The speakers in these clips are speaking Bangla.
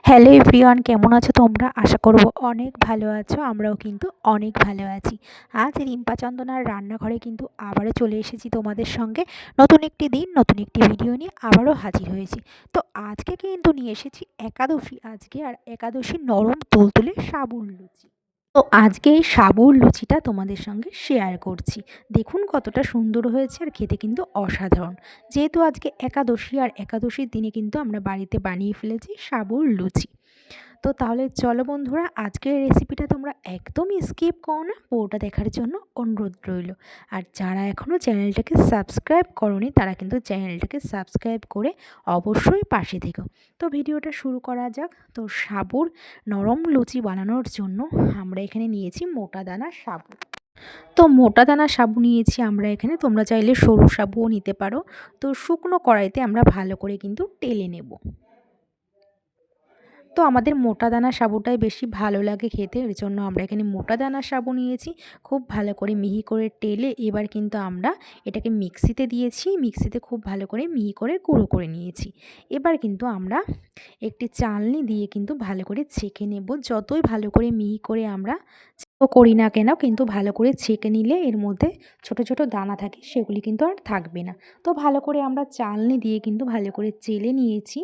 হ্যালো এভরিওয়ান, কেমন আছো তোমরা? আশা করব অনেক ভালো আছো। আমরাও কিন্তু অনেক ভালো আছি। আজ রিম্পা চন্দনার রান্নাঘরে কিন্তু আবারও চলে এসেছি তোমাদের সঙ্গে। নতুন একটি দিন, নতুন একটি ভিডিও নিয়ে আবারও হাজির হয়েছি। তো আজকে কিন্তু নিয়ে এসেছি একাদশী আজকে, আর একাদশী নরম তুলতুলে সাবুর লুচি। তো আজকে এই সাবুর লুচিটা তোমাদের সঙ্গে শেয়ার করছি। দেখুন কতটা সুন্দর হয়েছে, আর খেতে কিন্তু অসাধারণ। যেহেতু আজকে একাদশী, আর একাদশীর দিনে কিন্তু আমরা বাড়িতে বানিয়ে ফেলেছি সাবুর লুচি। তো তাহলে চলো বন্ধুরা, আজকের রেসিপিটা তোমরা একদমই স্কিপ করো না, পুরোটা দেখার জন্য অনুরোধ রইল। আর যারা এখনও চ্যানেলটাকে সাবস্ক্রাইব করোনি তারা কিন্তু চ্যানেলটাকে সাবস্ক্রাইব করে অবশ্যই পাশে থেকো। তো ভিডিওটা শুরু করা যাক। তো সাবুর নরম লুচি বানানোর জন্য আমরা এখানে নিয়েছি মোটা দানা সাবু। তো মোটা দানা সাবু নিয়েছি আমরা এখানে, তোমরা চাইলে সরু সাবুও নিতে পারো। তো শুকনো কড়াইতে আমরা ভালো করে কিন্তু টেলে নেব। তো আমাদের মোটা দানা সাবুটাই বেশি ভালো লাগে খেতে, এর জন্য আমরা এখানে মোটা দানা সাবু নিয়েছি। খুব ভালো করে মিহি করে টেলে এবার কিন্তু আমরা এটাকে মিক্সিতে দিয়েছি। মিক্সিতে খুব ভালো করে মিহি করে গুঁড়ো করে নিয়েছি। এবার কিন্তু আমরা একটি চালনি দিয়ে কিন্তু ভালো করে ছেঁকে নেব। যতই ভালো করে মিহি করে আমরা করি না কেন, কিন্তু ভালো করে ছেঁকে নিলে এর মধ্যে ছোট ছোট দানা থাকে, সেগুলি কিন্তু আর থাকবে না। তো ভালো করে আমরা চালনি দিয়ে কিন্তু ভালো করে চেলে নিয়েছি।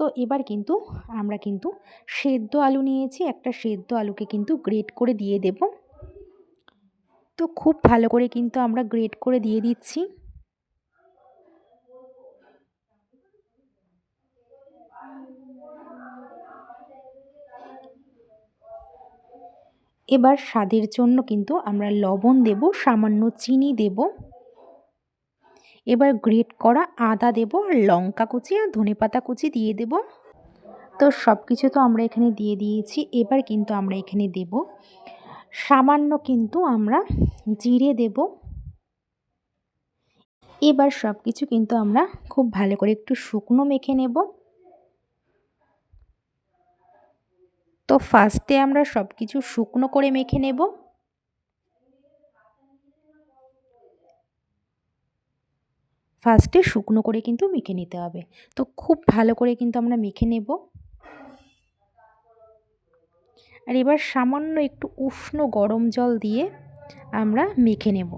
তো এবার কিন্তু আমরা কিন্তু সেদ্ধ আলু নিয়েছি, একটা সেদ্ধ আলুকে কিন্তু গ্রেট করে দিয়ে দেব। তো খুব ভালো করে কিন্তু আমরা গ্রেট করে দিয়ে দিচ্ছি। এবার স্বাদের জন্য কিন্তু আমরা লবণ দেব, সামান্য চিনি দেব। এবার গ্রেট করা আদা দেব, আর লঙ্কা কুচি আর ধনেপাতা কুচি দিয়ে দেব। তো সব কিছু তো আমরা এখানে দিয়ে দিয়েছি। এবার কিন্তু আমরা এখানে দেব সামান্য কিন্তু আমরা জিরে দেব। এবার সব কিছু কিন্তু আমরা খুব ভালো করে একটু শুকনো মেখে নেব। তো ফার্স্টে আমরা সব কিছু শুকনো করে মেখে নেব। ফার্স্টে শুকনো করে কিন্তু মেখে নিতে হবে। তো খুব ভালো করে কিন্তু আমরা মেখে নেব। আর এবার সামান্য একটু উষ্ণ গরম জল দিয়ে আমরা মেখে নেব।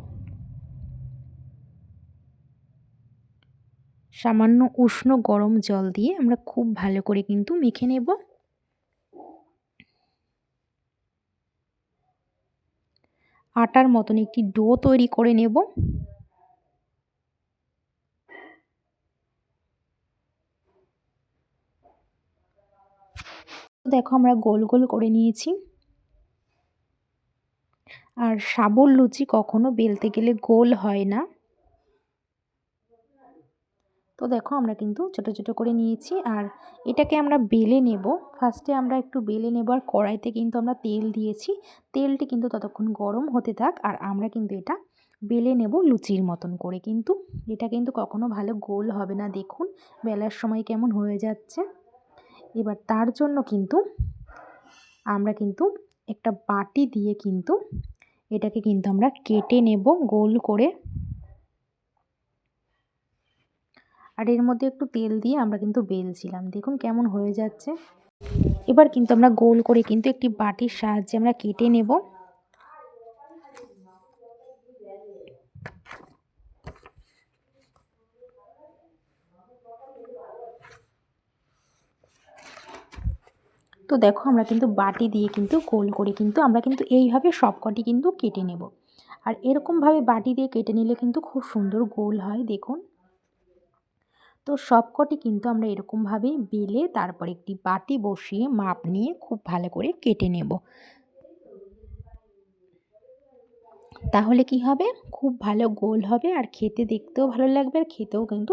সামান্য উষ্ণ গরম জল দিয়ে আমরা খুব ভালো করে কিন্তু মেখে নেব। আটার মতন একটি ডো তৈরি করে নেব। দেখো আমরা গোল গোল করে নিয়েছি। আর সাবুর লুচি কখনো বেলতে গেলে গোল হয় না। তো দেখো আমরা কিন্তু ছোট ছোট করে নিয়েছি, আর এটাকে আমরা বেলে নেব। ফার্স্টে আমরা একটু বেলে নেব, আর কড়াইতে কিন্তু আমরা তেল দিয়েছি। তেলটি কিন্তু ততক্ষণ গরম হতে থাক, আর আমরা কিন্তু এটা বেলে নেব লুচির মতন করে। কিন্তু এটা কিন্তু কখনো ভালো গোল হবে না, দেখুন বেলার সময় কেমন হয়ে যাচ্ছে। এবার তার জন্য কিন্তু আমরা কিন্তু একটা বাটি দিয়ে কিন্তু এটাকে কিন্তু আমরা কেটে নেব গোল করে। আর এর মধ্যে একটু তেল দিয়ে আমরা কিন্তু বেলছিলাম, দেখুন কেমন হয়ে যাচ্ছে। এবার কিন্তু আমরা গোল করে কিন্তু একটি বাটির সাহায্যে আমরা কেটে নেব। তো দেখো আমরা কিন্তু বাটি দিয়ে কিন্তু গোল করে কিন্তু আমরা কিন্তু এইভাবে সবকটি কিন্তু কেটে নেব। আর এরকমভাবে বাটি দিয়ে কেটে নিলে কিন্তু খুব সুন্দর গোল হয়, দেখুন। তো সবকটি কিন্তু আমরা এরকমভাবে বেলে তারপর একটি বাটি বসিয়ে মাপ নিয়ে খুব ভালো করে কেটে নেব। তাহলে কি হবে, খুব ভালো গোল হবে, আর খেতে দেখতেও ভালো লাগবে, আর খেতেও কিন্তু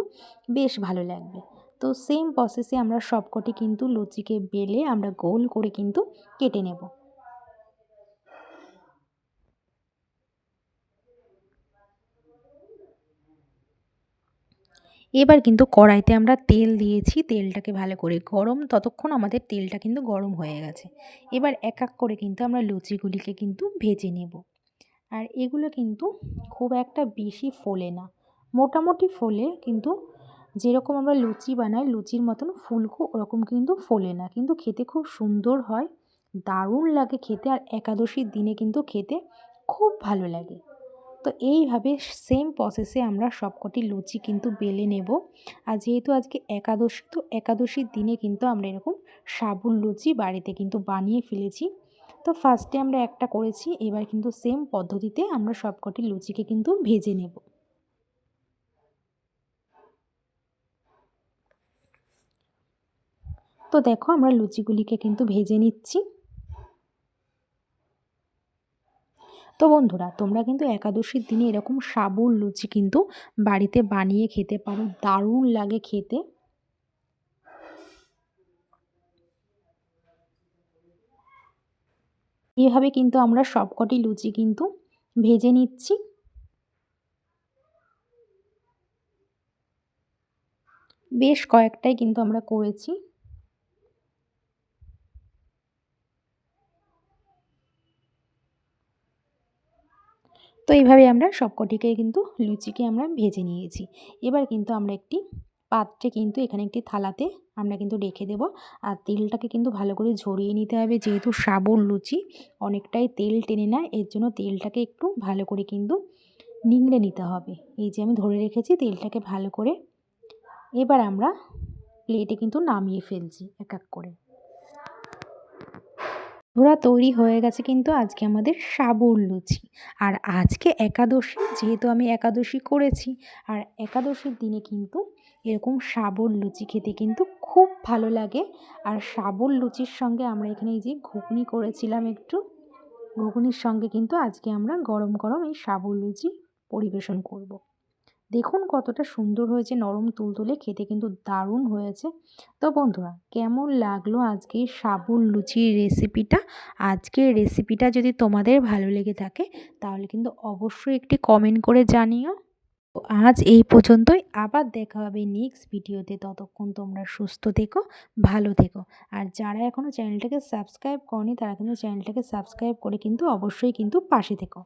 বেশ ভালো লাগবে। তো সেম প্রসেসে আমরা সবকটি কিন্তু লুচিকে বেলে আমরা গোল করে কিন্তু কেটে নেব। এবার কিন্তু কড়াইতে আমরা তেল দিয়েছি, তেলটাকে ভালো করে গরম, ততক্ষণ আমাদের তেলটা কিন্তু গরম হয়ে গেছে। এবার এক এক করে কিন্তু আমরা লুচিগুলিকে কিন্তু ভেজে নেব। আর এগুলো কিন্তু খুব একটা বেশি ফোলে না, মোটামুটি ফোলে, কিন্তু যেরকম আমরা লুচি বানাই লুচির মতন ফুলকো ওরকম কিন্তু ফোলে না, কিন্তু খেতে খুব সুন্দর হয়, দারুণ লাগে খেতে, আর একাদশীর দিনে কিন্তু খেতে খুব ভালো লাগে। তো এইভাবে সেম প্রসেসে আমরা সবকটি লুচি কিন্তু বেলে নেব। আর যেহেতু আজকে একাদশী, তো একাদশীর দিনে কিন্তু আমরা এরকম সাবুর লুচি বাড়িতে কিন্তু বানিয়ে ফেলেছি। তো ফার্স্টে আমরা একটা করেছি, এবার কিন্তু সেম পদ্ধতিতে আমরা সবকটি লুচিকে কিন্তু ভেজে নেব। তো দেখো আমরা লুচিগুলিকে কিন্তু ভেজে নিচ্ছি। তো বন্ধুরা, তোমরা কিন্তু একাদশীর দিনে এরকম সাবুর লুচি কিন্তু বাড়িতে বানিয়ে খেতে পারো, দারুণ লাগে খেতে। এভাবে কিন্তু আমরা সবকটি লুচি কিন্তু ভেজে নিচ্ছি। বেশ কয়েকটাই কিন্তু আমরা করেছি। তো এইভাবে আমরা সবকটিকে কিন্তু লুচিকে আমরা ভেজে নিয়েছি। এবার কিন্তু আমরা একটি পাত্রে কিন্তু এখানে একটি থালাতে আমরা কিন্তু রেখে দেব। আর তেলটাকে কিন্তু ভালো করে ঝরিয়ে নিতে হবে, যেহেতু সাবুর লুচি অনেকটাই তেল টেনে নেয়, এর জন্য তেলটাকে একটু ভালো করে কিন্তু নিংড়ে নিতে হবে। এই যে আমি ধরে রেখেছি তেলটাকে ভালো করে। এবার আমরা প্লেটে কিন্তু নামিয়ে ফেলছি এক এক করে। ধরা তৈরি হয়ে গেছে কিন্তু আজকে আমাদের সাবুর লুচি। আর আজকে একাদশী, যেহেতু আমি একাদশী করেছি, আর একাদশীর দিনে কিন্তু এরকম সাবুর লুচি খেতে কিন্তু খুব ভালো লাগে। আর সাবুর লুচির সঙ্গে আমরা এখানে এই যে ঘুগনি করেছিলাম একটু, ঘুগনির সঙ্গে কিন্তু আজকে আমরা গরম গরম এই সাবুর লুচি পরিবেশন করব। দেখুন কতটা সুন্দর হয়েছে, নরম তুলতুলে, খেতে কিন্তু দারুণ হয়েছে। তো বন্ধুরা, কেমন লাগলো আজকের সাবুর লুচির রেসিপিটা? আজকের রেসিপিটা যদি তোমাদের ভালো লেগে থাকে তাহলে কিন্তু অবশ্যই একটি কমেন্ট করে জানিও। তো আজ এই পর্যন্তই, আবার দেখা হবে নেক্সট ভিডিওতে। ততক্ষণ তোমরা সুস্থ থেকো, ভালো থেকো। আর যারা এখনও চ্যানেলটাকে সাবস্ক্রাইব করনি তারা কিন্তু চ্যানেলটাকে সাবস্ক্রাইব করে কিন্তু অবশ্যই কিন্তু পাশে থেকো।